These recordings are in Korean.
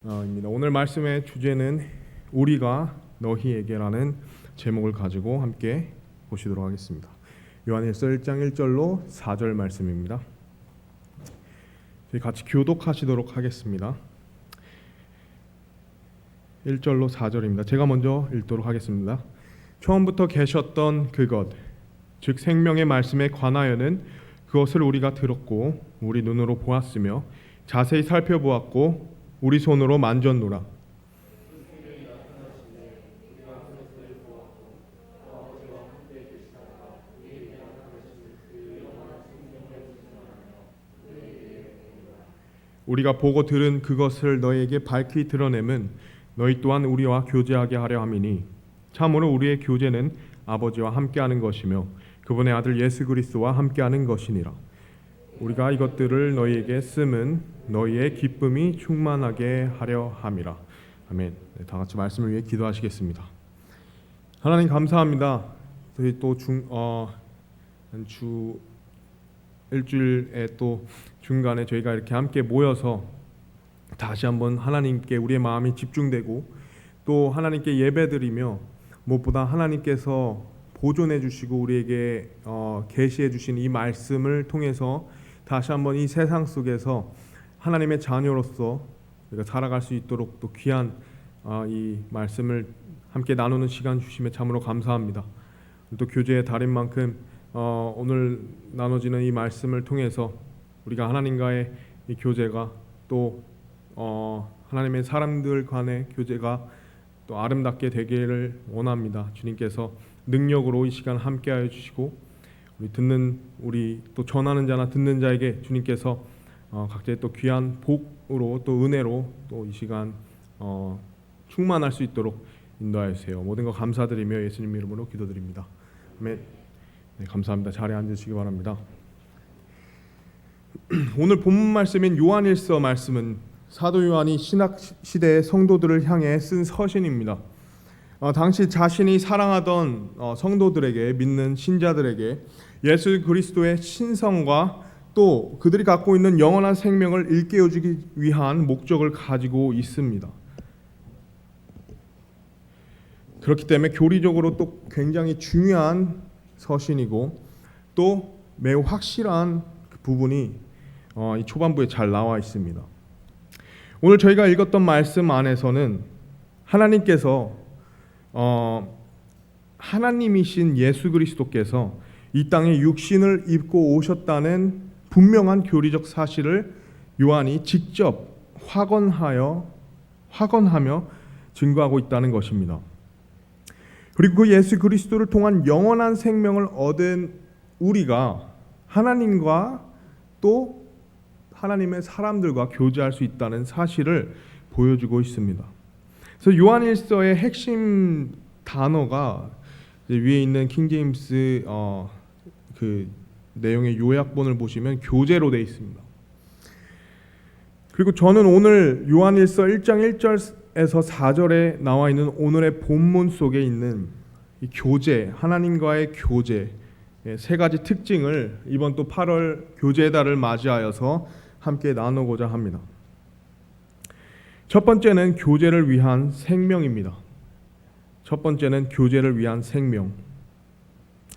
오늘 말씀의 주제는 우리가 너희에게라는 제목을 가지고 함께 보시도록 하겠습니다. 요한일서 1장 1절로 4절 말씀입니다. 저희 같이 교독하시도록 하겠습니다. 1절로 4절입니다. 제가 먼저 읽도록 하겠습니다. 처음부터 계셨던 그것, 즉 생명의 말씀에 관하여는 그것을 우리가 들었고 우리 눈으로 보았으며 자세히 살펴보았고 우리 손으로 만졌노라. 우리가 보고 들은 그것을 너희에게 밝히 드러내면 너희 또한 우리와 교제하게 하려 함이니 참으로 우리의 교제는 아버지와 함께하는 것이며 그분의 아들 예수 그리스도와 함께하는 것이니라. 우리가 이것들을 너희에게 쓰면 너희의 기쁨이 충만하게 하려 함이라. 아멘. 다 같이 말씀을 위해 기도하시겠습니다. 하나님 감사합니다. 저희 또 일주일에 또 중간에 저희가 이렇게 함께 모여서 다시 한번 하나님께 우리의 마음이 집중되고 또 하나님께 예배드리며 무엇보다 하나님께서 보존해 주시고 우리에게 계시해 주신 이 말씀을 통해서 다시 한번 이 세상 속에서 하나님의 자녀로서 우리가 살아갈 수 있도록 또 귀한 이 말씀을 함께 나누는 시간 주심에 참으로 감사합니다. 또 교제의 달인 만큼 오늘 나눠지는 이 말씀을 통해서 우리가 하나님과의 이 교제가 또 하나님의 사람들 간의 교제가 또 아름답게 되기를 원합니다. 주님께서 능력으로 이 시간 함께하여 주시고 우리 또 전하는 자나 듣는 자에게 주님께서 각자의 또 귀한 복으로 또 은혜로 또 이 시간 충만할 수 있도록 인도하여 주세요. 모든 것 감사드리며 예수님 이름으로 기도드립니다. 아멘. 네, 감사합니다. 자리에 앉으시기 바랍니다. 오늘 본문 말씀인 요한일서 말씀은 사도 요한이 신학 시대의 성도들을 향해 쓴 서신입니다. 당시 자신이 사랑하던 성도들에게, 믿는 신자들에게 예수 그리스도의 신성과 또 그들이 갖고 있는 영원한 생명을 일깨워주기 위한 목적을 가지고 있습니다. 그렇기 때문에 교리적으로 또 굉장히 중요한 서신이고 또 매우 확실한 부분이 이 초반부에 잘 나와 있습니다. 오늘 저희가 읽었던 말씀 안에서는 하나님께서 하나님이신 예수 그리스도께서 이 땅에 육신을 입고 오셨다는 분명한 교리적 사실을 요한이 직접 확언하며 증거하고 있다는 것입니다. 그리고 그 예수 그리스도를 통한 영원한 생명을 얻은 우리가 하나님과 또 하나님의 사람들과 교제할 수 있다는 사실을 보여주고 있습니다. 그래서 요한일서의 핵심 단어가 위에 있는 킹제임스 그 내용의 요약본을 보시면 교제로 되어 있습니다. 그리고 저는 오늘 요한일서 1장 1절에서 4절에 나와 있는 오늘의 본문 속에 있는 이 교제, 하나님과의 교제 세 가지 특징을 이번 또 8월 교제의 달을 맞이하여서 함께 나누고자 합니다. 첫 번째는 교제를 위한 생명입니다. 첫 번째는 교제를 위한 생명.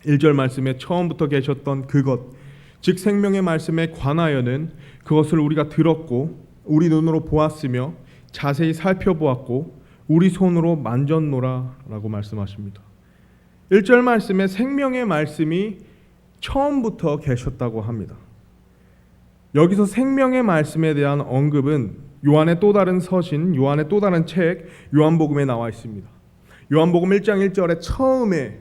1절 말씀에 처음부터 계셨던 그것, 즉 생명의 말씀에 관하여는 그것을 우리가 들었고 우리 눈으로 보았으며 자세히 살펴보았고 우리 손으로 만졌노라 라고 말씀하십니다. 1절 말씀에 생명의 말씀이 처음부터 계셨다고 합니다. 여기서 생명의 말씀에 대한 언급은 요한의 또 다른 서신, 요한의 또 다른 책 요한복음에 나와 있습니다. 요한복음 1장 1절에 처음에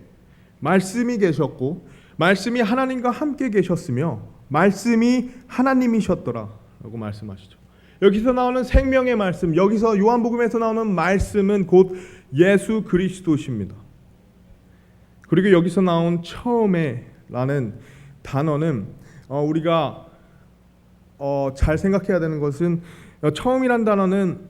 말씀이 계셨고 말씀이 하나님과 함께 계셨으며 말씀이 하나님이셨더라 라고 말씀하시죠. 여기서 나오는 생명의 말씀, 여기서 요한복음에서 나오는 말씀은 곧 예수 그리스도십니다. 그리고 여기서 나온 처음에 라는 단어는 우리가 잘 생각해야 되는 것은 처음이란 단어는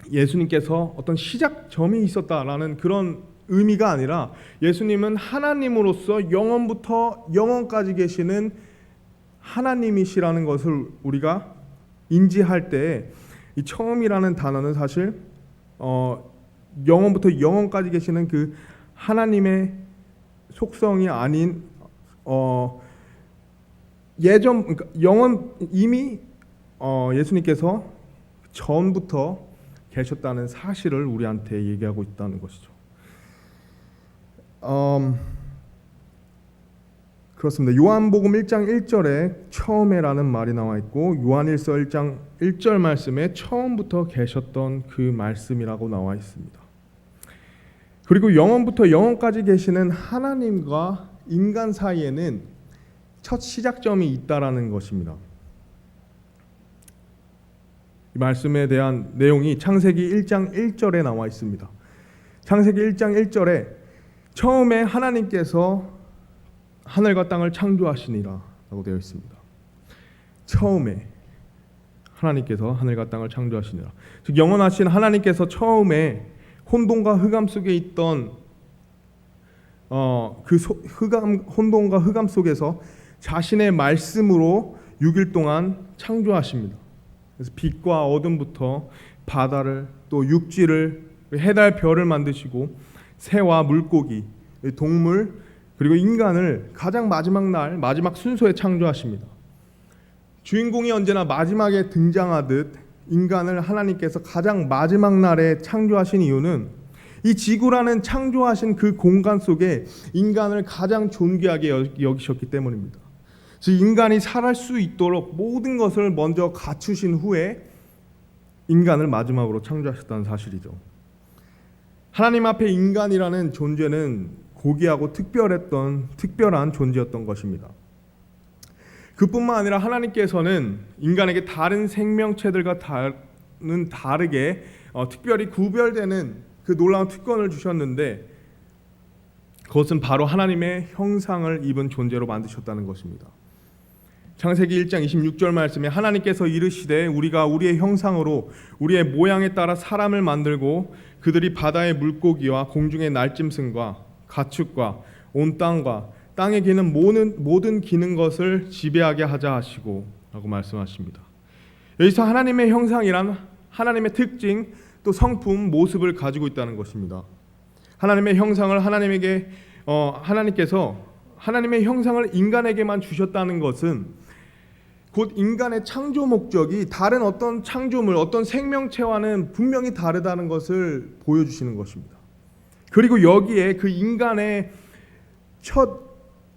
예수님께서 어떤 시작점이 있었다라는 그런 의미가 아니라 예수님은 하나님으로서 영원부터 영원까지 계시는 하나님이시라는 것을 우리가 인지할 때 이 처음이라는 단어는 사실 영원부터 영원까지 계시는 그 하나님의 속성이 아닌 예전 그러니까 영원 이미 예수님께서 전부터 계셨다는 사실을 우리한테 얘기하고 있다는 것이죠. 그렇습니다. 요한복음 1장 1절에 처음에라는 말이 나와 있고 요한일서 1장 1절 말씀에 처음부터 계셨던 그 말씀이라고 나와 있습니다. 그리고 영원부터 영원까지 계시는 하나님과 인간 사이에는 첫 시작점이 있다라는 것입니다. 이 말씀에 대한 내용이 창세기 1장 1절에 나와 있습니다. 창세기 1장 1절에 처음에 하나님께서 하늘과 땅을 창조하시니라 라고 되어 있습니다. 처음에 하나님께서 하늘과 땅을 창조하시니라. 즉 영원하신 하나님께서 처음에 혼돈과 흑암 속에 있던 혼돈과 흑암 속에서 자신의 말씀으로 6일 동안 창조하십니다. 그래서 빛과 어둠부터 바다를 또 육지를 해달 별을 만드시고 새와 물고기, 동물 그리고 인간을 가장 마지막 날 마지막 순서에 창조하십니다. 주인공이 언제나 마지막에 등장하듯 인간을 하나님께서 가장 마지막 날에 창조하신 이유는 이 지구라는 창조하신 그 공간 속에 인간을 가장 존귀하게 여기셨기 때문입니다. 즉 인간이 살할 수 있도록 모든 것을 먼저 갖추신 후에 인간을 마지막으로 창조하셨다는 사실이죠. 하나님 앞에 인간이라는 존재는 고귀하고 특별한 존재였던 것입니다. 그뿐만 아니라 하나님께서는 인간에게 다른 생명체들과 다르게 특별히 구별되는 그 놀라운 특권을 주셨는데 그것은 바로 하나님의 형상을 입은 존재로 만드셨다는 것입니다. 창세기 1장 26절 말씀에 하나님께서 이르시되 우리가 우리의 형상으로 우리의 모양에 따라 사람을 만들고 그들이 바다의 물고기와 공중의 날짐승과 가축과 온 땅과 땅에 기는 모든 기는 것을 지배하게 하자 하시고 라고 말씀하십니다. 여기서 하나님의 형상이란 하나님의 특징 또 성품 모습을 가지고 있다는 것입니다. 하나님의 형상을 하나님께서 하나님의 형상을 인간에게만 주셨다는 것은 곧 인간의 창조 목적이 다른 어떤 창조물, 어떤 생명체와는 분명히 다르다는 것을 보여주시는 것입니다. 그리고 여기에 그 인간의 첫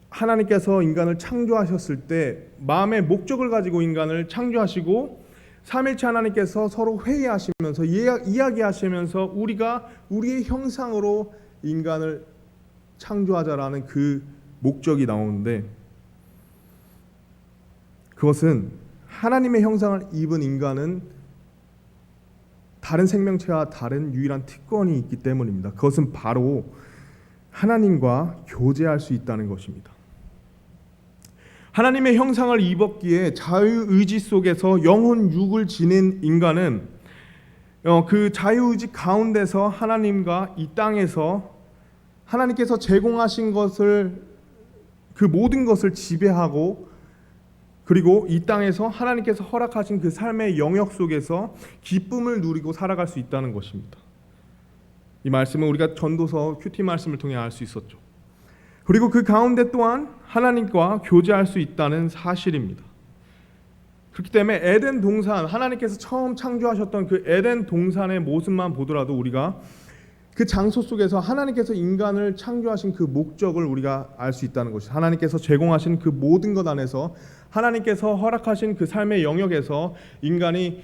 하나님께서 인간을 창조하셨을 때 마음의 목적을 가지고 인간을 창조하시고 삼일체 하나님께서 서로 회의하시면서 이야기하시면서 우리가 우리의 형상으로 인간을 창조하자라는 그 목적이 나오는데 그것은 하나님의 형상을 입은 인간은 다른 생명체와 다른 유일한 특권이 있기 때문입니다. 그것은 바로 하나님과 교제할 수 있다는 것입니다. 하나님의 형상을 입었기에 자유의지 속에서 영혼 육을 지닌 인간은 그 자유의지 가운데서 하나님과 이 땅에서 하나님께서 제공하신 것을 그 모든 것을 지배하고 그리고 이 땅에서 하나님께서 허락하신 그 삶의 영역 속에서 기쁨을 누리고 살아갈 수 있다는 것입니다. 이 말씀은 우리가 전도서 큐티 말씀을 통해 알 수 있었죠. 그리고 그 가운데 또한 하나님과 교제할 수 있다는 사실입니다. 그렇기 때문에 에덴 동산, 하나님께서 처음 창조하셨던 그 에덴 동산의 모습만 보더라도 우리가 그 장소 속에서 하나님께서 인간을 창조하신 그 목적을 우리가 알 수 있다는 것이죠. 하나님께서 제공하신 그 모든 것 안에서 하나님께서 허락하신 그 삶의 영역에서 인간이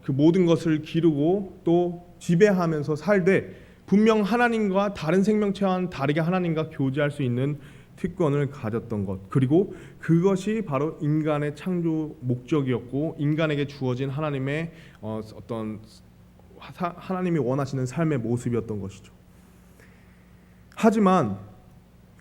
그 모든 것을 기르고 또 지배하면서 살되 분명 하나님과 다른 생명체와는 다르게 하나님과 교제할 수 있는 특권을 가졌던 것, 그리고 그것이 바로 인간의 창조 목적이었고 인간에게 주어진 하나님의 어떤 하나님이 원하시는 삶의 모습이었던 것이죠. 하지만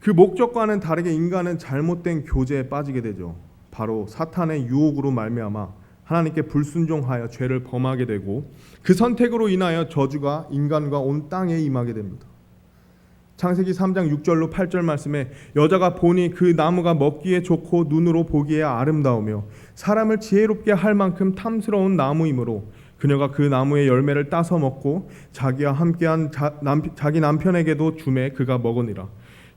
그 목적과는 다르게 인간은 잘못된 교제에 빠지게 되죠. 바로 사탄의 유혹으로 말미암아 하나님께 불순종하여 죄를 범하게 되고 그 선택으로 인하여 저주가 인간과 온 땅에 임하게 됩니다. 창세기 3장 6절로 8절 말씀에 여자가 보니 그 나무가 먹기에 좋고 눈으로 보기에 아름다우며 사람을 지혜롭게 할 만큼 탐스러운 나무이므로 그녀가 그 나무의 열매를 따서 먹고 자기와 함께한 자기 남편에게도 주매 그가 먹으니라.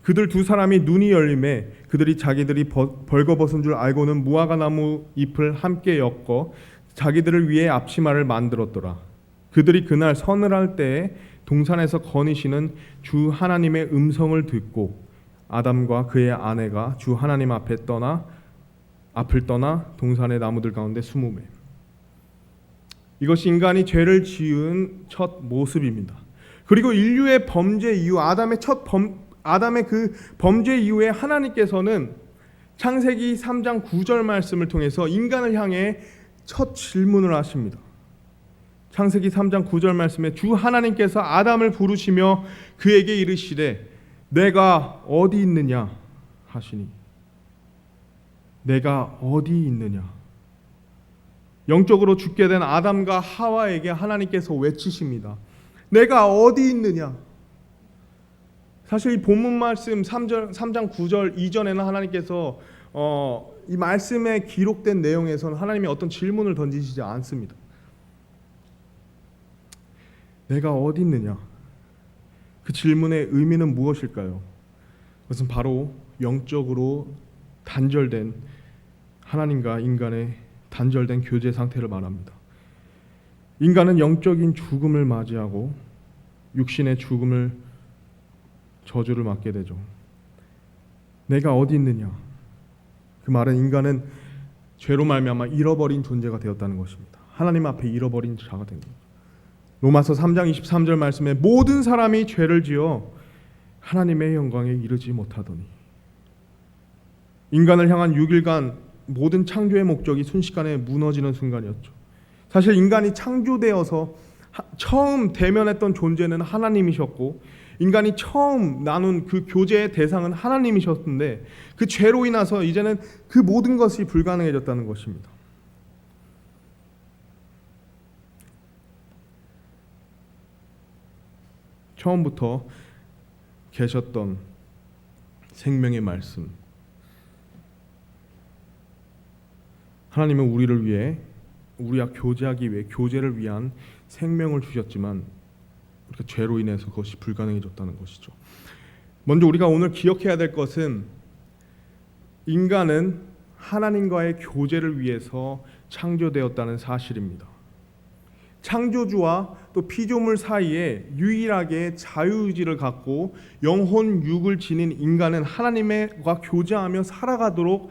그들 두 사람이 눈이 열림에 그들이 자기들이 벌거벗은 줄 알고는 무화과 나무 잎을 함께 엮어 자기들을 위해 앞치마를 만들었더라. 그들이 그날 서늘할 때에 동산에서 거니시는 주 하나님의 음성을 듣고 아담과 그의 아내가 주 하나님 앞을 떠나 동산의 나무들 가운데 숨으매. 이것이 인간이 죄를 지은 첫 모습입니다. 그리고 인류의 범죄 이후 아담의 그 범죄 이후에 하나님께서는 창세기 3장 9절 말씀을 통해서 인간을 향해 첫 질문을 하십니다. 창세기 3장 9절 말씀에 주 하나님께서 아담을 부르시며 그에게 이르시되 내가 어디 있느냐 하시니, 내가 어디 있느냐. 영적으로 죽게 된 아담과 하와에게 하나님께서 외치십니다. 내가 어디 있느냐. 사실 이 본문 말씀 3장 9절 이전에는 하나님께서 이 말씀에 기록된 내용에서는 하나님이 어떤 질문을 던지시지 않습니다. 내가 어디 있느냐. 그 질문의 의미는 무엇일까요? 그것은 바로 영적으로 단절된 하나님과 인간의 단절된 교제 상태를 말합니다. 인간은 영적인 죽음을 맞이하고 육신의 죽음을 저주를 맞게 되죠. 내가 어디 있느냐. 그 말은 인간은 죄로 말미암아 잃어버린 존재가 되었다는 것입니다. 하나님 앞에 잃어버린 자가 된 겁니다. 로마서 3장 23절 말씀에 모든 사람이 죄를 지어 하나님의 영광에 이르지 못하더니. 인간을 향한 6일간 모든 창조의 목적이 순식간에 무너지는 순간이었죠. 사실 인간이 창조되어서 처음 대면했던 존재는 하나님이셨고 인간이 처음 나눈 그 교제의 대상은 하나님이셨는데 그 죄로 인해서 이제는 그 모든 것이 불가능해졌다는 것입니다. 처음부터 계셨던 생명의 말씀, 하나님은 우리를 위해 우리와 교제하기 위해 교제를 위한 생명을 주셨지만 우리가 죄로 인해서 그것이 불가능해졌다는 것이죠. 먼저 우리가 오늘 기억해야 될 것은 인간은 하나님과의 교제를 위해서 창조되었다는 사실입니다. 창조주와 또 피조물 사이에 유일하게 자유의지를 갖고 영혼 육을 지닌 인간은 하나님과 교제하며 살아가도록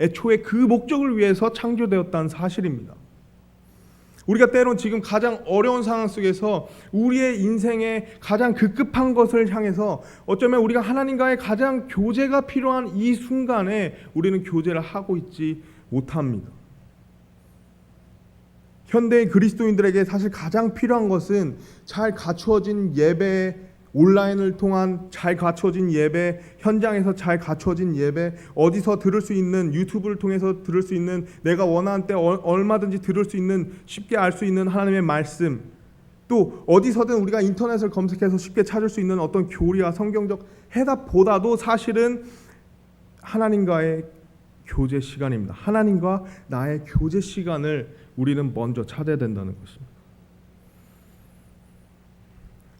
애초에 그 목적을 위해서 창조되었다는 사실입니다. 우리가 때론 지금 가장 어려운 상황 속에서 우리의 인생의 가장 급급한 것을 향해서 어쩌면 우리가 하나님과의 가장 교제가 필요한 이 순간에 우리는 교제를 하고 있지 못합니다. 현대의 그리스도인들에게 사실 가장 필요한 것은 잘 갖추어진 예배, 온라인을 통한 잘 갖춰진 예배, 현장에서 잘 갖춰진 예배, 어디서 들을 수 있는 유튜브를 통해서 들을 수 있는 내가 원하는 때 얼마든지 들을 수 있는 쉽게 알 수 있는 하나님의 말씀, 또 어디서든 우리가 인터넷을 검색해서 쉽게 찾을 수 있는 어떤 교리와 성경적 해답보다도 사실은 하나님과의 교제 시간입니다. 하나님과 나의 교제 시간을 우리는 먼저 찾아야 된다는 것입니다.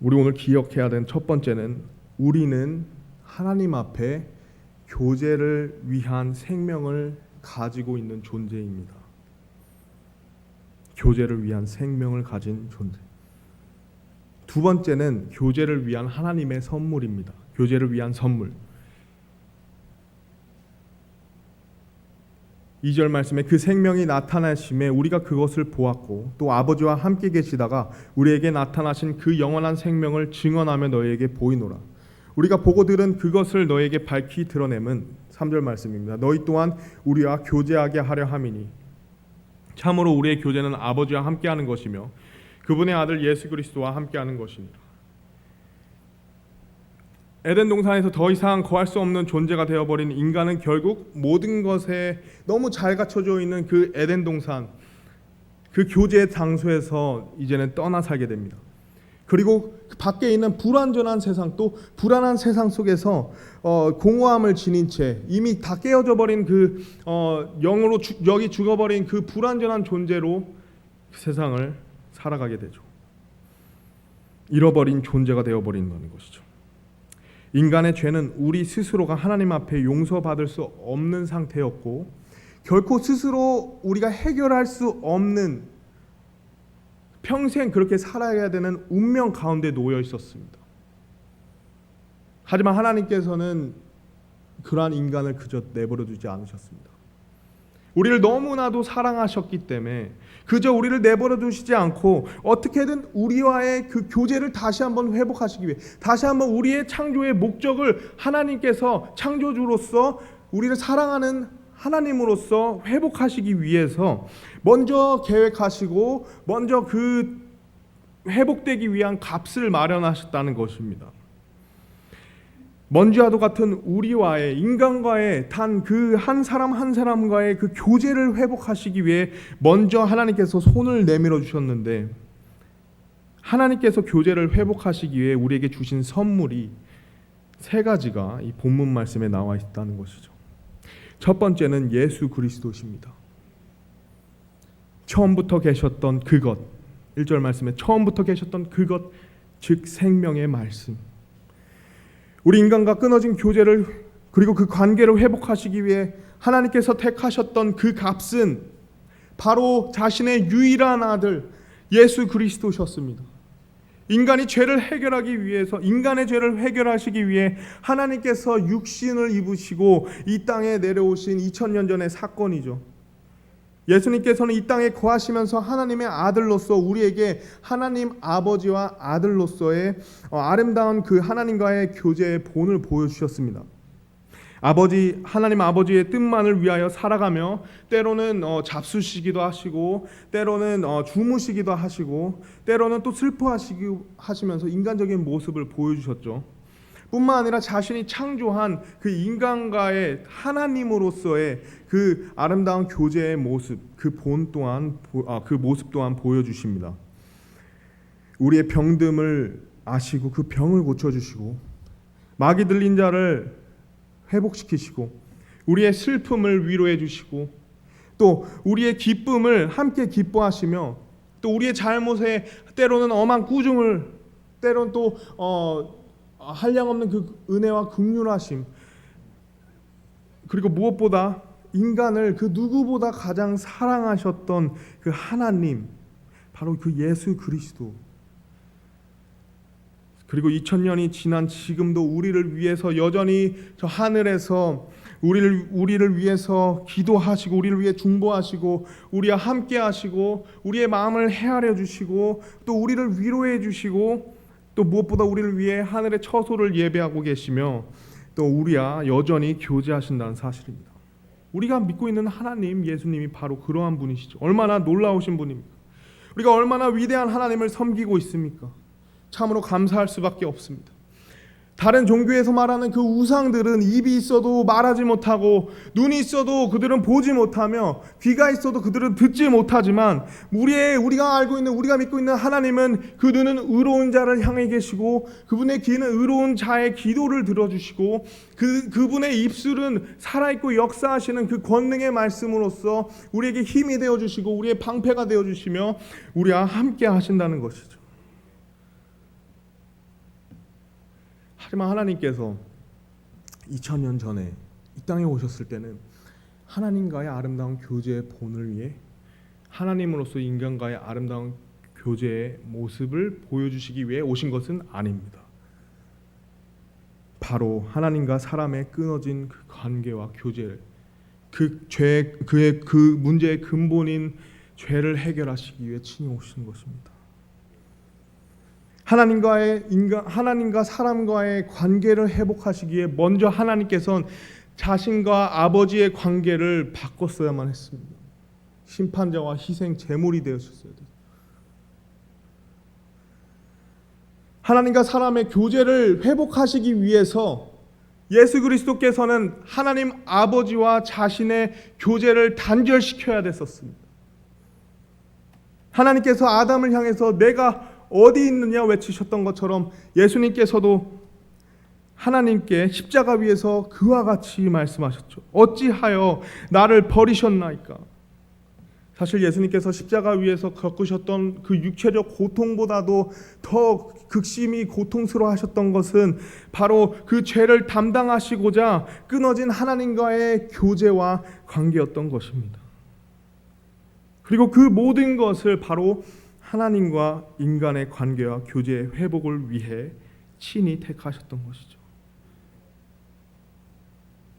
우리 오늘 기억해야 되는 첫 번째는 우리는 하나님 앞에 교제를 위한 생명을 가지고 있는 존재입니다. 교제를 위한 생명을 가진 존재. 두 번째는 교제를 위한 하나님의 선물입니다. 교제를 위한 선물. 2절 말씀에 그 생명이 나타나심에 우리가 그것을 보았고 또 아버지와 함께 계시다가 우리에게 나타나신 그 영원한 생명을 증언하며 너희에게 보이노라. 우리가 보고 들은 그것을 너희에게 밝히 드러냄은 3절 말씀입니다. 너희 또한 우리와 교제하게 하려 함이니 참으로 우리의 교제는 아버지와 함께하는 것이며 그분의 아들 예수 그리스도와 함께하는 것이니라. 에덴 동산에서 더 이상 거할 수 없는 존재가 되어버린 인간은 결국 모든 것에 너무 잘 갖춰져 있는 그 에덴 동산, 그 교제의 장소에서 이제는 떠나 살게 됩니다. 그리고 그 밖에 있는 불완전한 세상, 또 불안한 세상 속에서 공허함을 지닌 채 이미 다 깨어져 버린 그 영으로 여기 죽어버린 그 불완전한 존재로 그 세상을 살아가게 되죠. 잃어버린 존재가 되어버린다는 것이죠. 인간의 죄는 우리 스스로가 하나님 앞에 용서받을 수 없는 상태였고 결코 스스로 우리가 해결할 수 없는 평생 그렇게 살아야 되는 운명 가운데 놓여 있었습니다. 하지만 하나님께서는 그러한 인간을 그저 내버려 두지 않으셨습니다. 우리를 너무나도 사랑하셨기 때문에 그저 우리를 내버려 두시지 않고 어떻게든 우리와의 그 교제를 다시 한번 회복하시기 위해 다시 한번 우리의 창조의 목적을 하나님께서 창조주로서 우리를 사랑하는 하나님으로서 회복하시기 위해서 먼저 계획하시고 먼저 그 회복되기 위한 값을 마련하셨다는 것입니다. 먼지와도 같은 우리와의 인간과의 단 그 한 사람 한 사람과의 그 교제를 회복하시기 위해 먼저 하나님께서 손을 내밀어 주셨는데 하나님께서 교제를 회복하시기 위해 우리에게 주신 선물이 세 가지가 이 본문 말씀에 나와 있다는 것이죠. 첫 번째는 예수 그리스도십니다. 처음부터 계셨던 그것, 1절 말씀에 처음부터 계셨던 그것, 즉 생명의 말씀. 우리 인간과 끊어진 교제를 그리고 그 관계를 회복하시기 위해 하나님께서 택하셨던 그 값은 바로 자신의 유일한 아들 예수 그리스도셨습니다. 인간이 죄를 해결하기 위해서 인간의 죄를 해결하시기 위해 하나님께서 육신을 입으시고 이 땅에 내려오신 2000년 전의 사건이죠. 예수님께서는 이 땅에 거하시면서 하나님의 아들로서 우리에게 하나님 아버지와 아들로서의 아름다운 그 하나님과의 교제의 본을 보여주셨습니다. 하나님 아버지의 뜻만을 위하여 살아가며 때로는 잡수시기도 하시고 때로는 주무시기도 하시고 때로는 또 슬퍼하시면서 인간적인 모습을 보여주셨죠. 뿐만 아니라 자신이 창조한 그 인간과의 하나님으로서의 그 아름다운 교제의 모습, 그 모습 또한 보여주십니다. 우리의 병듦을 아시고 그 병을 고쳐주시고 마귀 들린 자를 회복시키시고 우리의 슬픔을 위로해 주시고 또 우리의 기쁨을 함께 기뻐하시며 또 우리의 잘못에 때로는 엄한 꾸중을 때로는 또 한량없는 그 은혜와 긍휼하심 그리고 무엇보다 인간을 그 누구보다 가장 사랑하셨던 그 하나님 바로 그 예수 그리스도 그리고 2000년이 지난 지금도 우리를 위해서 여전히 저 하늘에서 우리를 위해서 기도하시고 우리를 위해 중보하시고 우리와 함께 하시고 우리의 마음을 헤아려 주시고 또 우리를 위로해 주시고 또 무엇보다 우리를 위해 하늘의 처소를 예배하고 계시며 또 우리와 여전히 교제하신다는 사실입니다. 우리가 믿고 있는 하나님 예수님이 바로 그러한 분이시죠. 얼마나 놀라우신 분입니까? 우리가 얼마나 위대한 하나님을 섬기고 있습니까? 참으로 감사할 수밖에 없습니다. 다른 종교에서 말하는 그 우상들은 입이 있어도 말하지 못하고 눈이 있어도 그들은 보지 못하며 귀가 있어도 그들은 듣지 못하지만 우리가 믿고 있는 하나님은 그 눈은 의로운 자를 향해 계시고 그분의 귀는 의로운 자의 기도를 들어주시고 그분의 입술은 살아있고 역사하시는 그 권능의 말씀으로써 우리에게 힘이 되어주시고 우리의 방패가 되어주시며 우리와 함께 하신다는 것이죠. 하지만 하나님께서 2000년 전에 이 땅에 오셨을 때는 하나님과의 아름다운 교제의 본을 위해 하나님으로서 인간과의 아름다운 교제의 모습을 보여주시기 위해 오신 것은 아닙니다. 바로 하나님과 사람의 끊어진 그 관계와 교제를 그의 그 문제의 근본인 죄를 해결하시기 위해 친히 오신 것입니다. 하나님과 사람과의 관계를 회복하시기에 먼저 하나님께서는 자신과 아버지의 관계를 바꿨어야만 했습니다. 심판자와 희생 제물이 되었어야 돼요. 하나님과 사람의 교제를 회복하시기 위해서 예수 그리스도께서는 하나님 아버지와 자신의 교제를 단절시켜야 됐었습니다. 하나님께서 아담을 향해서 내가 어디 있느냐 외치셨던 것처럼 예수님께서도 하나님께 십자가 위에서 그와 같이 말씀하셨죠. 어찌하여 나를 버리셨나이까? 사실 예수님께서 십자가 위에서 겪으셨던 그 육체적 고통보다도 더 극심히 고통스러워하셨던 것은 바로 그 죄를 담당하시고자 끊어진 하나님과의 교제와 관계였던 것입니다. 그리고 그 모든 것을 바로 하나님과 인간의 관계와 교제의 회복을 위해 친히 택하셨던 것이죠.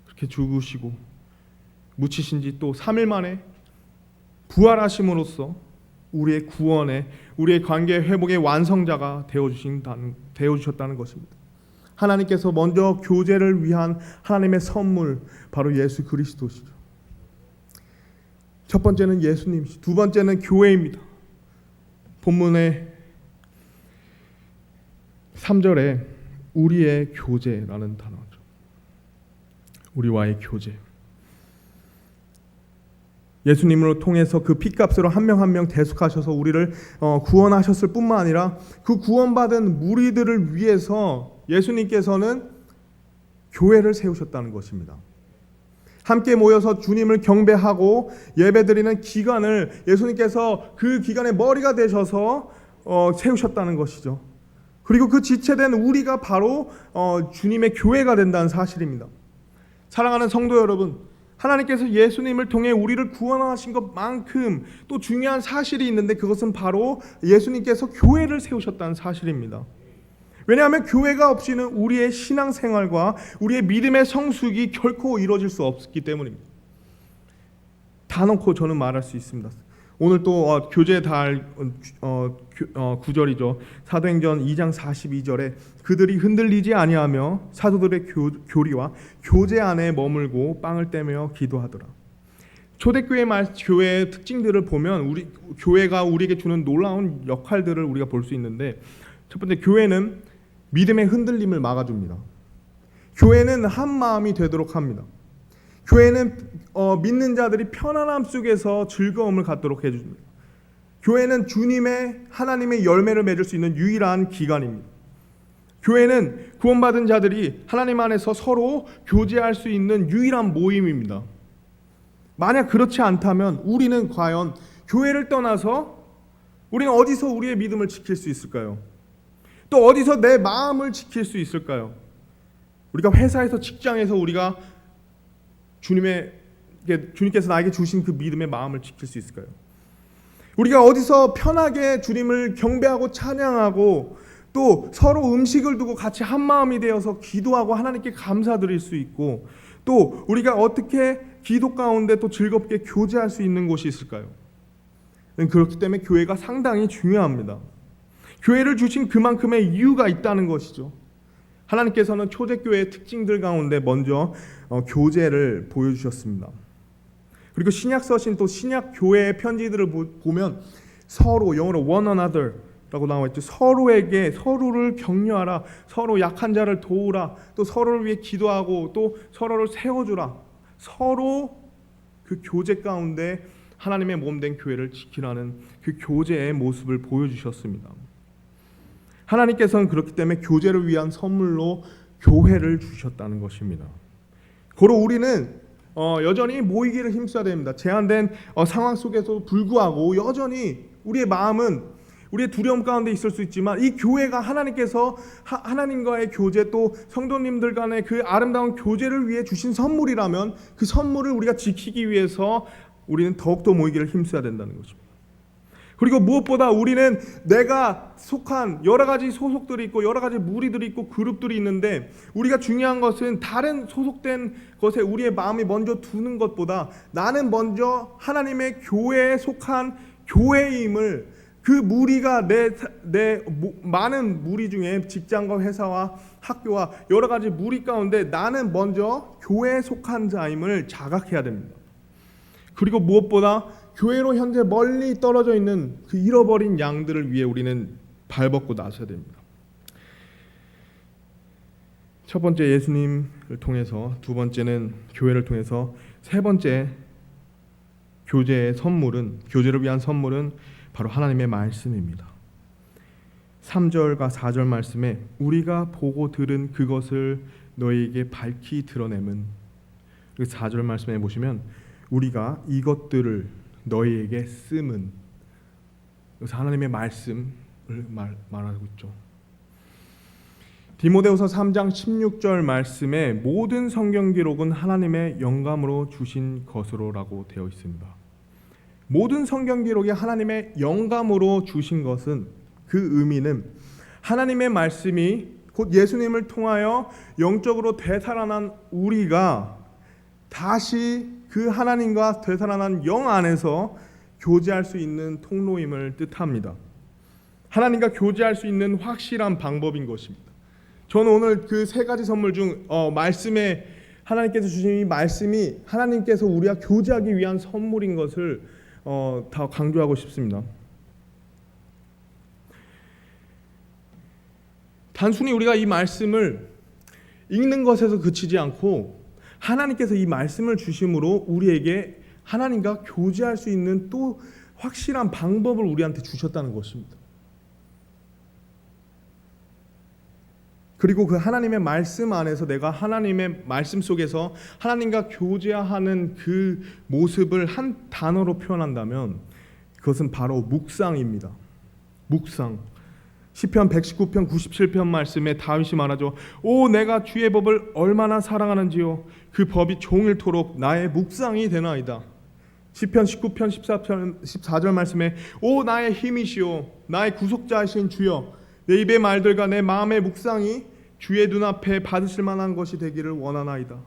그렇게 죽으시고 묻히신 지 또 3일 만에 부활하심으로써 우리의 구원에, 우리의 관계 회복의 완성자가 되어주셨다는 것입니다. 하나님께서 먼저 교제를 위한 하나님의 선물, 바로 예수 그리스도시죠. 첫 번째는 예수님이시죠. 두 번째는 교회입니다. 본문의 3절에 우리의 교제라는 단어죠. 우리와의 교제. 예수님을 통해서 그 피값으로 한 명 한 명 대속하셔서 우리를 구원하셨을 뿐만 아니라 그 구원받은 무리들을 위해서 예수님께서는 교회를 세우셨다는 것입니다. 함께 모여서 주님을 경배하고 예배드리는 기간을 예수님께서 그 기간의 머리가 되셔서 세우셨다는 것이죠. 그리고 그 지체된 우리가 바로 주님의 교회가 된다는 사실입니다. 사랑하는 성도 여러분, 하나님께서 예수님을 통해 우리를 구원하신 것만큼 또 중요한 사실이 있는데 그것은 바로 예수님께서 교회를 세우셨다는 사실입니다. 왜냐하면 교회가 없이는 우리의 신앙생활과 우리의 믿음의 성숙이 결코 이루어질 수 없기 때문입니다. 다 놓고 저는 말할 수 있습니다. 오늘 또 교제 달 구절이죠. 사도행전 2장 42절에 그들이 흔들리지 아니하며 사도들의 교리와 교제 안에 머물고 빵을 떼며 기도하더라. 초대교회 교회의 특징들을 보면 우리 교회가 우리에게 주는 놀라운 역할들을 우리가 볼 수 있는데, 첫 번째, 교회는 믿음의 흔들림을 막아줍니다. 교회는 한 마음이 되도록 합니다. 교회는 믿는 자들이 편안함 속에서 즐거움을 갖도록 해줍니다. 교회는 주님의 하나님의 열매를 맺을 수 있는 유일한 기관입니다. 교회는 구원받은 자들이 하나님 안에서 서로 교제할 수 있는 유일한 모임입니다. 만약 그렇지 않다면 우리는 과연 교회를 떠나서 우리는 어디서 우리의 믿음을 지킬 수 있을까요? 또 어디서 내 마음을 지킬 수 있을까요? 우리가 회사에서, 직장에서 우리가 주님께서 나에게 주신 그 믿음의 마음을 지킬 수 있을까요? 우리가 어디서 편하게 주님을 경배하고 찬양하고 또 서로 음식을 두고 같이 한 마음이 되어서 기도하고 하나님께 감사드릴 수 있고, 또 우리가 어떻게 기도 가운데 또 즐겁게 교제할 수 있는 곳이 있을까요? 그렇기 때문에 교회가 상당히 중요합니다. 교회를 주신 그만큼의 이유가 있다는 것이죠. 하나님께서는 초대교회의 특징들 가운데 먼저 교제를 보여주셨습니다. 그리고 신약 서신, 또 신약 교회의 편지들을 보면 서로, 영어로 one another 라고 나와 있죠. 서로에게 서로를 격려하라, 서로 약한 자를 도우라, 또 서로를 위해 기도하고 또 서로를 세워주라. 서로 그 교제 가운데 하나님의 몸된 교회를 지키라는 그 교제의 모습을 보여주셨습니다. 하나님께서는 그렇기 때문에 교제를 위한 선물로 교회를 주셨다는 것입니다. 고로 우리는 여전히 모이기를 힘써야 됩니다. 제한된 상황 속에서 불구하고 여전히 우리의 마음은 우리의 두려움 가운데 있을 수 있지만, 이 교회가 하나님께서 하나님과의 교제, 또 성도님들 간의 그 아름다운 교제를 위해 주신 선물이라면 그 선물을 우리가 지키기 위해서 우리는 더욱더 모이기를 힘써야 된다는 것입니다. 그리고 무엇보다 우리는 내가 속한 여러 가지 소속들이 있고 여러 가지 무리들이 있고 그룹들이 있는데, 우리가 중요한 것은 다른 소속된 것에 우리의 마음이 먼저 두는 것보다 나는 먼저 하나님의 교회에 속한 교회임을, 그 무리가 내 많은 무리 중에 직장과 회사와 학교와 여러 가지 무리 가운데 나는 먼저 교회에 속한 자임을 자각해야 됩니다. 그리고 무엇보다 교회로 현재 멀리 떨어져 있는 그 잃어버린 양들을 위해 우리는 발벗고 나서야 됩니다. 첫 번째, 예수님을 통해서, 두 번째는 교회를 통해서, 세 번째 교제의 선물은, 교제를 위한 선물은 바로 하나님의 말씀입니다. 3절과 4절 말씀에 우리가 보고 들은 그것을 너희에게 밝히 드러내면, 그 4절 말씀에 보시면 우리가 이것들을 너희에게 씀은. 그래서 하나님의 말씀을 말하고 있죠. 디모데후서 3장 16절 말씀에 모든 성경 기록은 하나님의 영감으로 주신 것으로라고 되어 있습니다. 모든 성경 기록이 하나님의 영감으로 주신 것은, 그 의미는 하나님의 말씀이 곧 예수님을 통하여 영적으로 되살아난 우리가 다시 그 하나님과 되살아난 영 안에서 교제할 수 있는 통로임을 뜻합니다. 하나님과 교제할 수 있는 확실한 방법인 것입니다. 저는 오늘 그 세 가지 선물 중 말씀에 하나님께서 주신 이 말씀이 하나님께서 우리와 교제하기 위한 선물인 것을 더 강조하고 싶습니다. 단순히 우리가 이 말씀을 읽는 것에서 그치지 않고 하나님께서 이 말씀을 주심으로 우리에게 하나님과 교제할 수 있는 또 확실한 방법을 우리한테 주셨다는 것입니다. 그리고 그 하나님의 말씀 안에서 내가 하나님의 말씀 속에서 하나님과 교제하는 그 모습을 한 단어로 표현한다면 그것은 바로 묵상입니다. 묵상. 시편 119편 97편 말씀에 다윗이 말하죠. 오, 내가 주의 법을 얼마나 사랑하는지요. 그 법이 종일토록 나의 묵상이 되나이다. 시편 19편 14절 말씀에 오, 나의 힘이시오, 나의 구속자이신 주여, 내 입의 말들과 내 마음의 묵상이 주의 눈앞에 받으실 만한 것이 되기를 원하나이다.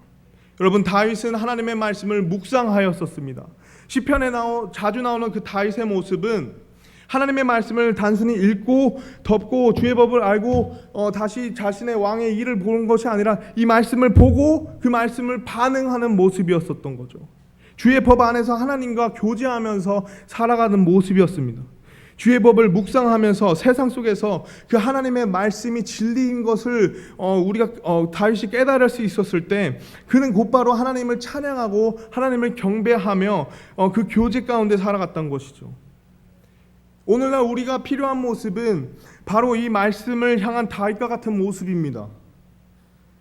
여러분, 다윗은 하나님의 말씀을 묵상하였었습니다. 시편에 자주 나오는 그 다윗의 모습은 하나님의 말씀을 단순히 읽고 덮고 주의 법을 알고 다시 자신의 왕의 일을 보는 것이 아니라 이 말씀을 보고 그 말씀을 반응하는 모습이었었던 거죠. 주의 법 안에서 하나님과 교제하면서 살아가는 모습이었습니다. 주의 법을 묵상하면서 세상 속에서 그 하나님의 말씀이 진리인 것을 우리가 다윗이 깨달을 수 있었을 때 그는 곧바로 하나님을 찬양하고 하나님을 경배하며 그 교제 가운데 살아갔던 것이죠. 오늘날 우리가 필요한 모습은 바로 이 말씀을 향한 다윗과 같은 모습입니다.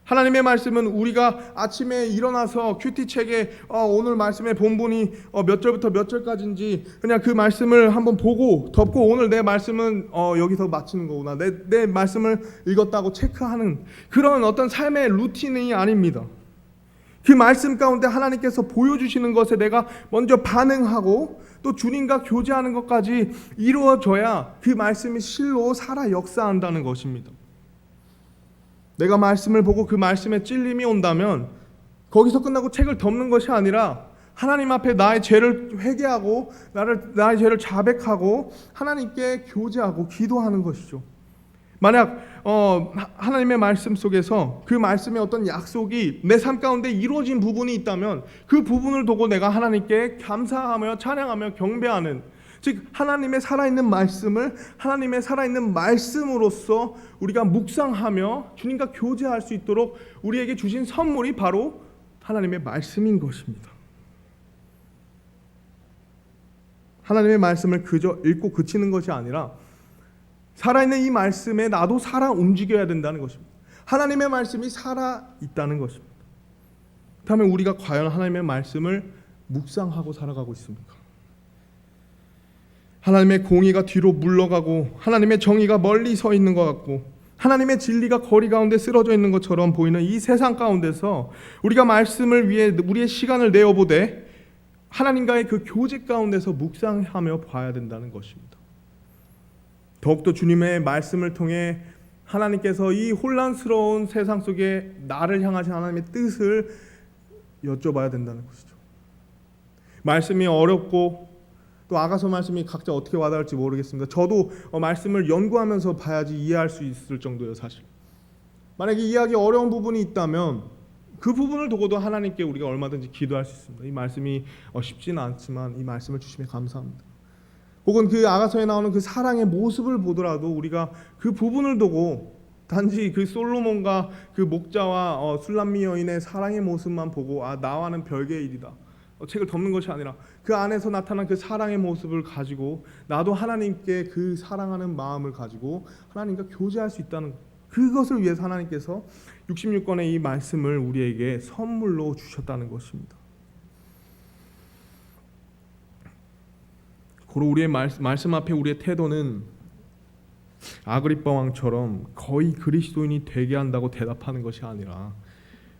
하나님의 말씀은 우리가 아침에 일어나서 큐티책에 오늘 말씀의 본문이 몇 절부터 몇 절까지인지 그냥 그 말씀을 한번 보고 덮고 오늘 내 말씀은 여기서 마치는 거구나, 내 말씀을 읽었다고 체크하는 그런 어떤 삶의 루틴이 아닙니다. 그 말씀 가운데 하나님께서 보여주시는 것에 내가 먼저 반응하고 또 주님과 교제하는 것까지 이루어져야 그 말씀이 실로 살아 역사한다는 것입니다. 내가 말씀을 보고 그 말씀에 찔림이 온다면 거기서 끝나고 책을 덮는 것이 아니라 하나님 앞에 나의 죄를 회개하고 나의 죄를 자백하고 하나님께 교제하고 기도하는 것이죠. 만약 하나님의 말씀 속에서 그 말씀의 어떤 약속이 내 삶 가운데 이루어진 부분이 있다면 그 부분을 두고 내가 하나님께 감사하며 찬양하며 경배하는, 즉 하나님의 살아있는 말씀을 하나님의 살아있는 말씀으로서 우리가 묵상하며 주님과 교제할 수 있도록 우리에게 주신 선물이 바로 하나님의 말씀인 것입니다. 하나님의 말씀을 그저 읽고 그치는 것이 아니라 살아있는 이 말씀에 나도 살아 움직여야 된다는 것입니다. 하나님의 말씀이 살아있다는 것입니다. 그렇다면 우리가 과연 하나님의 말씀을 묵상하고 살아가고 있습니까? 하나님의 공의가 뒤로 물러가고 하나님의 정의가 멀리 서 있는 것 같고 하나님의 진리가 거리 가운데 쓰러져 있는 것처럼 보이는 이 세상 가운데서 우리가 말씀을 위해 우리의 시간을 내어보되 하나님과의 그 교제 가운데서 묵상하며 봐야 된다는 것입니다. 더욱더 주님의 말씀을 통해 하나님께서 이 혼란스러운 세상 속에 나를 향하신 하나님의 뜻을 여쭤봐야 된다는 것이죠. 말씀이 어렵고 또 아가서 말씀이 각자 어떻게 와닿을지 모르겠습니다. 저도 말씀을 연구하면서 봐야지 이해할 수 있을 정도예요, 사실. 만약에 이해하기 어려운 부분이 있다면 그 부분을 두고도 하나님께 우리가 얼마든지 기도할 수 있습니다. 이 말씀이 쉽지는 않지만 이 말씀을 주시면 감사합니다. 혹은 그 아가서에 나오는 그 사랑의 모습을 보더라도 우리가 그 부분을 두고 단지 그 솔로몬과 그 목자와 술람미 여인의 사랑의 모습만 보고 나와는 별개의 일이다, 책을 덮는 것이 아니라 그 안에서 나타난 그 사랑의 모습을 가지고 나도 하나님께 그 사랑하는 마음을 가지고 하나님과 교제할 수 있다는, 그것을 위해서 하나님께서 66권의 이 말씀을 우리에게 선물로 주셨다는 것입니다. 고로 우리의 말씀 앞에 우리의 태도는 아그리빠 왕처럼 거의 그리스도인이 되게 한다고 대답하는 것이 아니라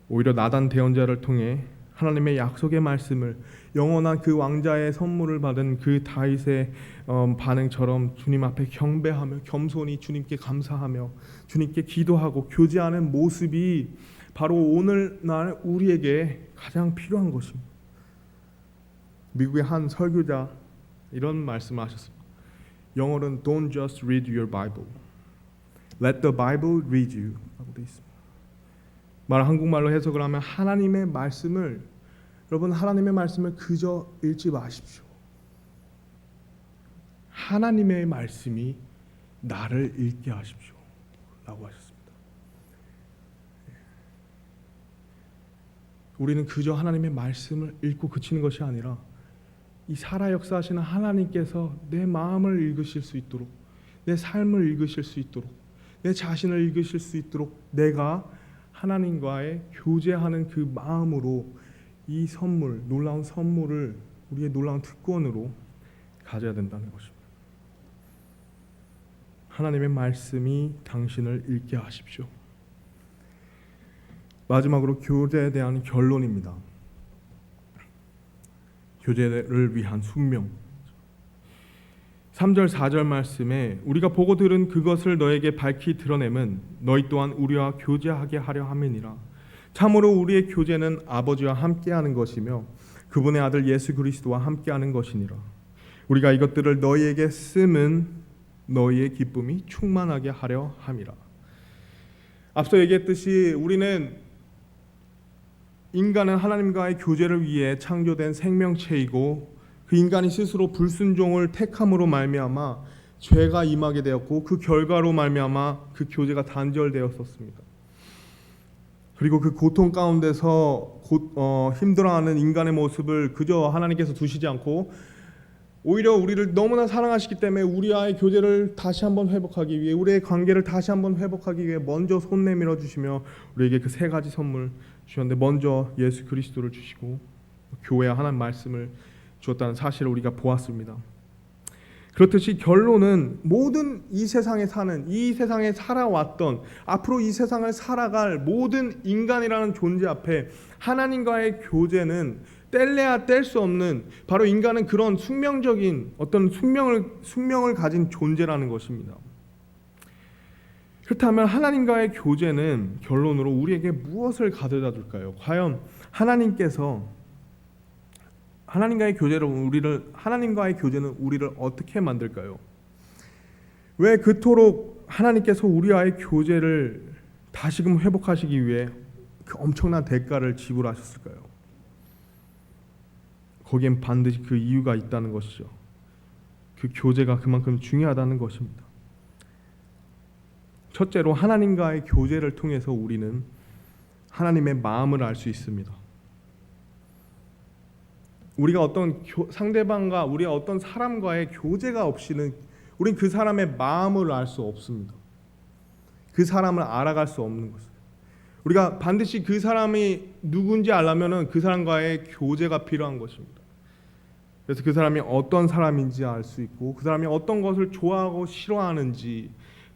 오히려 나단 대언자를 통해 하나님의 약속의 말씀을 영원한 그 왕자의 선물을 받은 그 다윗의 반응처럼 주님 앞에 경배하며 겸손히 주님께 감사하며 주님께 기도하고 교제하는 모습이 바로 오늘날 우리에게 가장 필요한 것입니다. 미국의 한 설교자 이런 말씀을 하셨습니다. 영어로는 Don't just read your Bible, let the Bible read you 라고 되어 있습니다. 한국말로 해석을 하면 하나님의 말씀을 여러분 하나님의 말씀을 그저 읽지 마십시오. 하나님의 말씀이 나를 읽게 하십시오 라고 하셨습니다. 우리는 그저 하나님의 말씀을 읽고 그치는 것이 아니라 이 살아 역사하시는 하나님께서 내 마음을 읽으실 수 있도록, 내 삶을 읽으실 수 있도록, 내 자신을 읽으실 수 있도록 내가 하나님과의 교제하는 그 마음으로 이 선물, 놀라운 선물을 우리의 놀라운 특권으로 가져야 된다는 것입니다. 하나님의 말씀이 당신을 읽게 하십시오. 마지막으로 교제에 대한 결론입니다. 교제를 위한 숙명. 3절 4절 말씀에 우리가 보고 들은 그것을 너에게 밝히 드러내면 너희 또한 우리와 교제하게 하려 함이니라. 참으로 우리의 교제는 아버지와 함께하는 것이며 그분의 아들 예수 그리스도와 함께하는 것이니라. 우리가 이것들을 너희에게 쓰면 너희의 기쁨이 충만하게 하려 함이라. 앞서 얘기했듯이 인간은 하나님과의 교제를 위해 창조된 생명체이고 그 인간이 스스로 불순종을 택함으로 말미암아 죄가 임하게 되었고 그 결과로 말미암아 그 교제가 단절되었었습니다. 그리고 그 고통 가운데서 힘들어하는 인간의 모습을 그저 하나님께서 두시지 않고 오히려 우리를 너무나 사랑하시기 때문에 우리와의 교제를 다시 한번 회복하기 위해 우리의 관계를 다시 한번 회복하기 위해 먼저 손 내밀어 주시며 우리에게 그 세 가지 선물 주셨는데 먼저 예수 그리스도를 주시고 교회와 하나님 말씀을 주었다는 사실을 우리가 보았습니다. 그렇듯이 결론은 모든 이 세상에 살아왔던 앞으로 이 세상을 살아갈 모든 인간이라는 존재 앞에 하나님과의 교제는 뗄래야 뗄 수 없는 바로 인간은 그런 숙명적인 어떤 숙명을 가진 존재라는 것입니다. 그렇다면 하나님과의 교제는 결론으로 우리에게 무엇을 가져다 줄까요? 과연 하나님과의 교제는 우리를 어떻게 만들까요? 왜 그토록 하나님께서 우리와의 교제를 다시금 회복하시기 위해 그 엄청난 대가를 지불하셨을까요? 거기엔 반드시 그 이유가 있다는 것이죠. 그 교제가 그만큼 중요하다는 것입니다. 첫째로 하나님과의 교제를 통해서 우리는 하나님의 마음을 알 수 있습니다. 우리가 어떤 상대방과 우리가 어떤 사람과의 교제가 없이는 우린 그 사람의 마음을 알 수 없습니다. 그 사람을 알아갈 수 없는 것입니다. 우리가 반드시 그 사람이 누군지 알려면 그 사람과의 교제가 필요한 것입니다. 그래서 그 사람이 어떤 사람인지 알 수 있고 그 사람이 어떤 것을 좋아하고 싫어하는지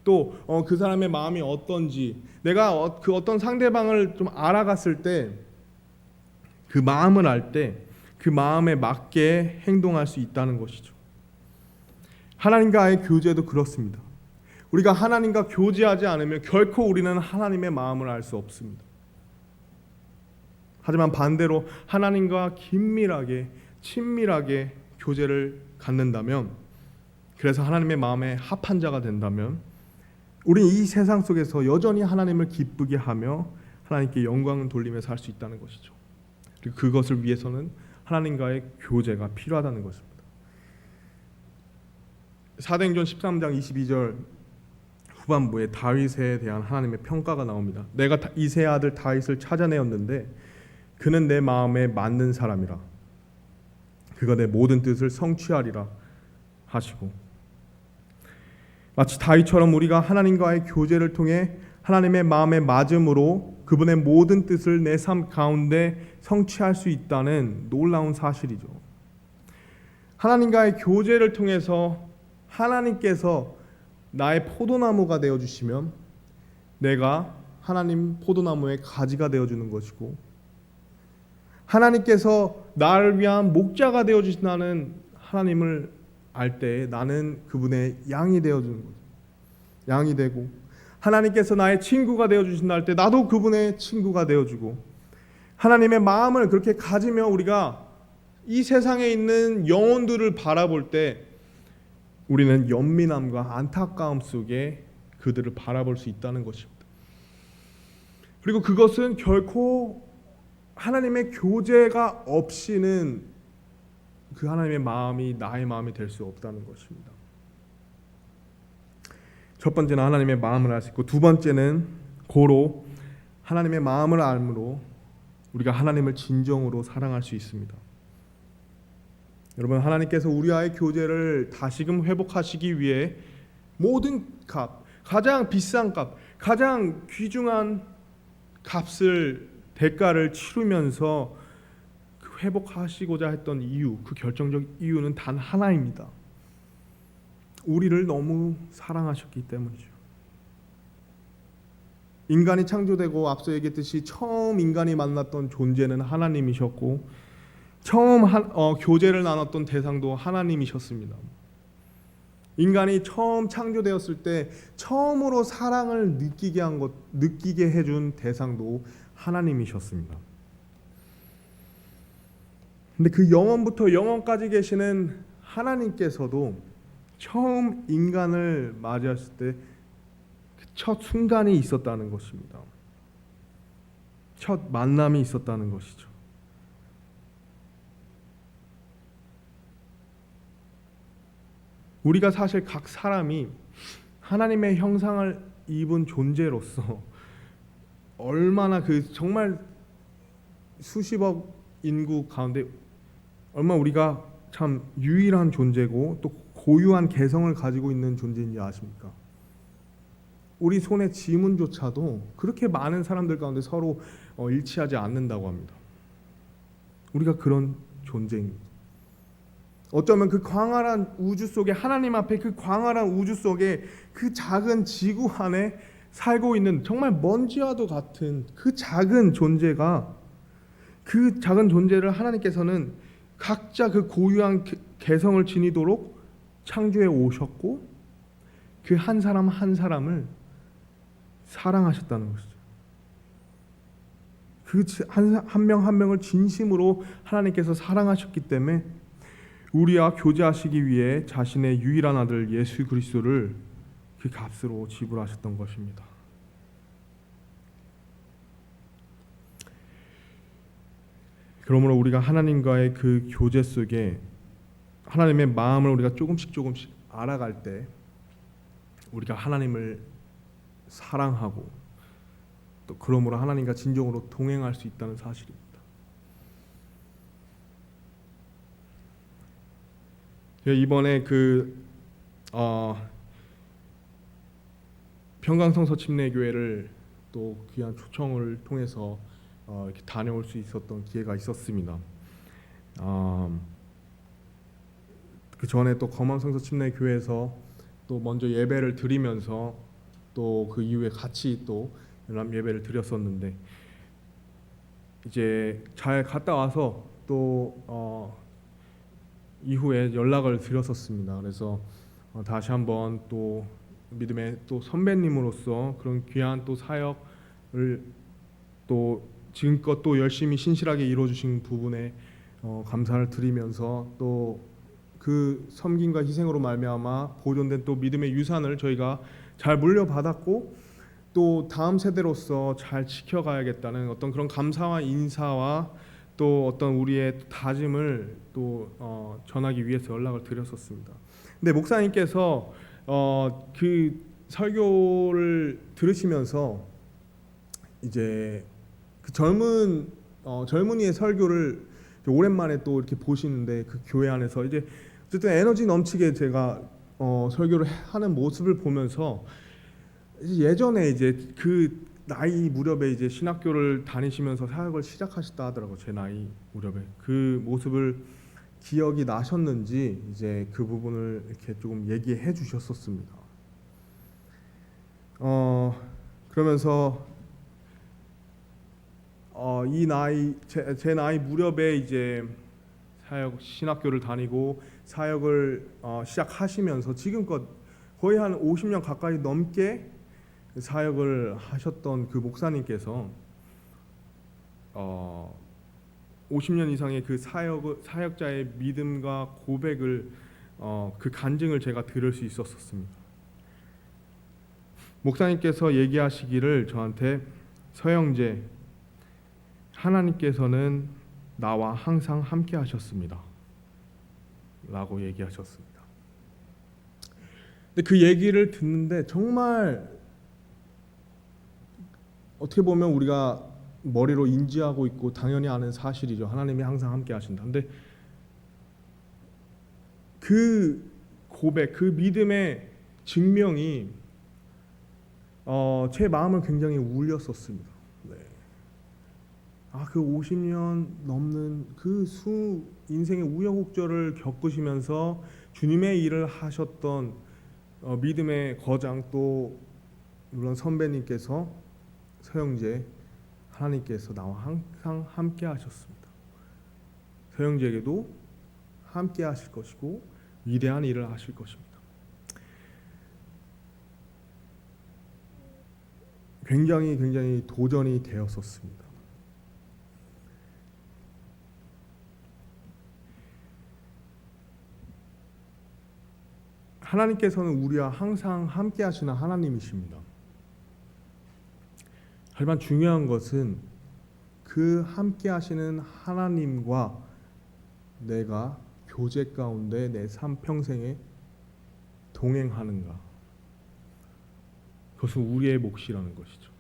또 그 사람의 마음이 어떤지 내가 그 어떤 상대방을 좀 알아갔을 때 그 마음을 알 때 그 마음에 맞게 행동할 수 있다는 것이죠. 하나님과의 교제도 그렇습니다. 우리가 하나님과 교제하지 않으면 결코 우리는 하나님의 마음을 알 수 없습니다. 하지만 반대로 하나님과 긴밀하게 친밀하게 교제를 갖는다면 그래서 하나님의 마음에 합한 자가 된다면 우리는 이 세상 속에서 여전히 하나님을 기쁘게 하며 하나님께 영광을 돌리며 살 수 있다는 것이죠. 그리고 그것을 위해서는 하나님과의 교제가 필요하다는 것입니다. 사도행전 13장 22절 후반부에 다윗에 대한 하나님의 평가가 나옵니다. 내가 이새의 아들 다윗을 찾아내었는데 그는 내 마음에 맞는 사람이라 그가 내 모든 뜻을 성취하리라 하시고 마치 다윗처럼 우리가 하나님과의 교제를 통해 하나님의 마음에 맞음으로 그분의 모든 뜻을 내 삶 가운데 성취할 수 있다는 놀라운 사실이죠. 하나님과의 교제를 통해서 하나님께서 나의 포도나무가 되어 주시면 내가 하나님 포도나무의 가지가 되어 주는 것이고, 하나님께서 나를 위한 목자가 되어 주신다는 하나님을 알 때 나는 그분의 양이 되어 주는 거죠. 양이 되고, 하나님께서 나의 친구가 되어 주신다 할 때 나도 그분의 친구가 되어 주고, 하나님의 마음을 그렇게 가지며 우리가 이 세상에 있는 영혼들을 바라볼 때 우리는 연민함과 안타까움 속에 그들을 바라볼 수 있다는 것입니다. 그리고 그것은 결코 하나님의 교제가 없이는 그 하나님의 마음이 나의 마음이 될 수 없다는 것입니다. 첫 번째는 하나님의 마음을 알 수 있고, 두 번째는 고로 하나님의 마음을 알므로 우리가 하나님을 진정으로 사랑할 수 있습니다. 여러분, 하나님께서 우리와의 교제를 다시금 회복하시기 위해 모든 값, 가장 비싼 값, 가장 귀중한 값을 대가를 치르면서 그 회복하시고자 했던 이유, 그 결정적 이유는 단 하나입니다. 우리를 너무 사랑하셨기 때문이죠. 인간이 창조되고 앞서 얘기했듯이 처음 인간이 만났던 존재는 하나님이셨고, 처음 교제를 나눴던 대상도 하나님이셨습니다. 인간이 처음 창조되었을 때 처음으로 사랑을 느끼게 해준 대상도 하나님이셨습니다. 근데 그 영원부터 영원까지 계시는 하나님께서도 처음 인간을 맞이했을 때 첫 순간이 있었다는 것입니다. 첫 만남이 있었다는 것이죠. 우리가 사실 각 사람이 하나님의 형상을 입은 존재로서 얼마나 정말 수십억 인구 가운데 얼마나 우리가 참 유일한 존재고 또 고유한 개성을 가지고 있는 존재인지 아십니까? 우리 손의 지문조차도 그렇게 많은 사람들 가운데 서로 일치하지 않는다고 합니다. 우리가 그런 존재입니다. 어쩌면 그 광활한 우주 속에, 하나님 앞에 그 광활한 우주 속에 그 작은 지구 안에 살고 있는 정말 먼지와도 같은 그 작은 존재가, 그 작은 존재를 하나님께서는 각자 그 고유한 개성을 지니도록 창조해 오셨고, 그 한 사람 한 사람을 사랑하셨다는 것이죠. 그 한 명 한 명을 진심으로 하나님께서 사랑하셨기 때문에 우리와 교제하시기 위해 자신의 유일한 아들 예수 그리스도를 그 값으로 지불하셨던 것입니다. 그러므로 우리가 하나님과의 그 교제 속에 하나님의 마음을 우리가 조금씩 알아갈 때 우리가 하나님을 사랑하고 또 그러므로 하나님과 진정으로 동행할 수 있다는 사실입니다. 이번에 평강성서 침례교회를 또 귀한 초청을 통해서 이렇게 다녀올 수 있었던 기회가 있었습니다. 그 전에 또 검암성서 침례교회에서 또 먼저 예배를 드리면서 또 그 이후에 같이 또 연합 예배를 드렸었는데, 이제 잘 갔다 와서 또 이후에 연락을 드렸었습니다. 그래서 다시 한번 또 믿음의 또 선배님으로서 그런 귀한 또 사역을 또 지금껏 또 열심히 신실하게 이루어주신 부분에 감사를 드리면서 또 그 섬김과 희생으로 말미암아 보존된 또 믿음의 유산을 저희가 잘 물려받았고 또 다음 세대로서 잘 지켜가야겠다는 어떤 그런 감사와 인사와 또 어떤 우리의 다짐을 또 전하기 위해서 연락을 드렸었습니다. 근데 목사님께서 그 설교를 들으시면서 이제 그 젊은이의 설교를 오랜만에 또 이렇게 보시는데 그 교회 안에서 이제 어쨌든 에너지 넘치게 제가 설교를 하는 모습을 보면서 예전에 이제 그 나이 무렵에 이제 신학교를 다니시면서 사역을 시작하셨다 하더라고요. 제 나이 무렵에 그 모습을 기억이 나셨는지 이제 그 부분을 이렇게 조금 얘기해 주셨었습니다. 그러면서 이 나이 제 나이 무렵에 이제 사역 신학교를 다니고 사역을 시작하시면서 지금껏 거의 한 50년 가까이 넘게 사역을 하셨던 그 목사님께서 50년 이상의 그 사역자의 믿음과 고백을 그 간증을 제가 들을 수 있었습니다. 목사님께서 얘기하시기를 저한테 서영재, 하나님께서는 나와 항상 함께 하셨습니다 라고 얘기하셨습니다. 근데 그 얘기를 듣는데 정말 어떻게 보면 우리가 머리로 인지하고 있고 당연히 아는 사실이죠. 하나님이 항상 함께 하신다. 근데 그 고백, 그 믿음의 증명이 제 마음을 굉장히 울렸었습니다. 네. 그 50년 넘는 그 인생의 우여곡절을 겪으시면서 주님의 일을 하셨던 믿음의 거장, 또 물론 선배님께서 서영재, 하나님께서 나와 항상 함께 하셨습니다. 서영재에게도 함께 하실 것이고 위대한 일을 하실 것입니다. 굉장히 도전이 되었었습니다. 하나님께서는 우리와 항상 함께 하시는 하나님이십니다. 하지만 중요한 것은 그 함께 하시는 하나님과 내가 교제 가운데 내 삶 평생에 동행하는가, 그것은 우리의 몫이라는 것이죠.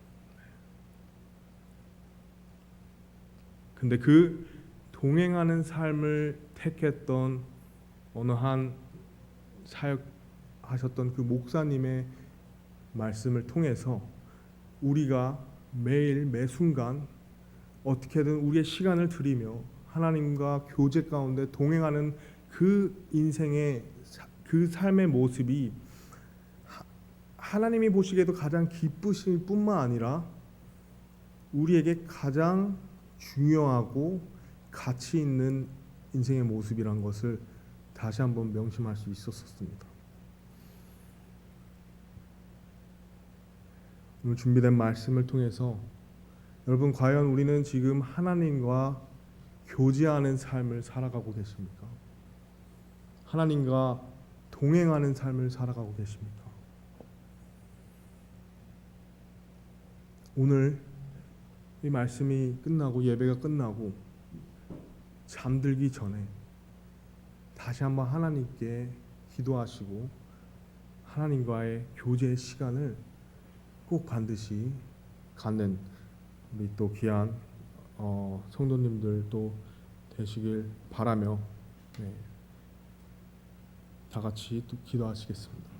근데 그 동행하는 삶을 택했던 어느 한 사역하셨던 그 목사님의 말씀을 통해서 우리가 매일 매 순간 어떻게든 우리의 시간을 들이며 하나님과 교제 가운데 동행하는 그 인생의 그 삶의 모습이 하나님이 보시기에도 가장 기쁘실 뿐만 아니라 우리에게 가장 중요하고 가치 있는 인생의 모습이란 것을 다시 한번 명심할 수 있었습니다. 오늘 준비된 말씀을 통해서 여러분, 과연 우리는 지금 하나님과 교제하는 삶을 살아가고 계십니까? 하나님과 동행하는 삶을 살아가고 계십니까? 오늘 이 말씀이 끝나고 예배가 끝나고 잠들기 전에 다시 한번 하나님께 기도하시고 하나님과의 교제의 시간을 꼭 반드시 갖는 우리 또 귀한 성도님들도 되시길 바라며 다 같이 또 기도하시겠습니다.